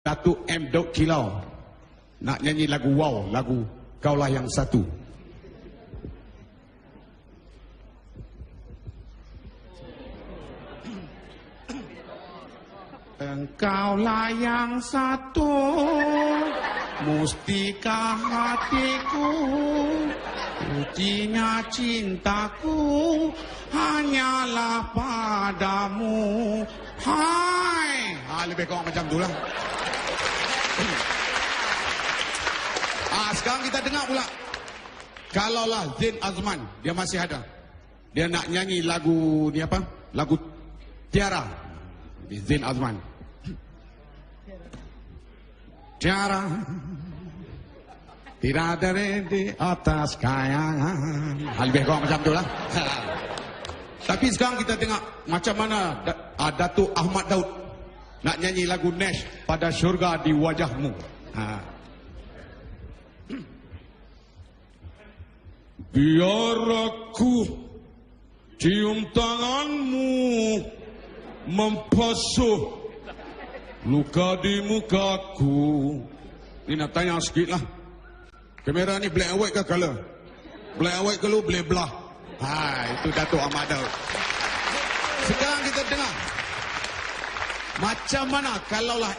Datuk M. Daud Kilau nak nyanyi lagu Wow, lagu Kaulah Yang Satu. Engkaulah yang satu, mustika hatiku, ujinya cintaku hanyalah padamu. Hai, lebih kurang macam tu lah. Sekarang kita dengar pula. Kalaulah Zain Azman, dia masih ada, dia nak nyanyi lagu ni apa? Lagu Tiara. Zain Azman. Tiara tidak ada di atas kayangan. Lebih kurang macam tu lah. Tapi sekarang kita tengok macam mana Datuk Ahmad Daud nak nyanyi lagu Nash, Pada Syurga di Wajahmu. Biar aku cium tanganmu membasuh luka di mukaku. Ini nak tanya sikit lah, kamera ni black and white ke color? Black and white kalau boleh belah. Itu Datuk Ahmad Daud. Sekarang kita dengar macam mana kalaulah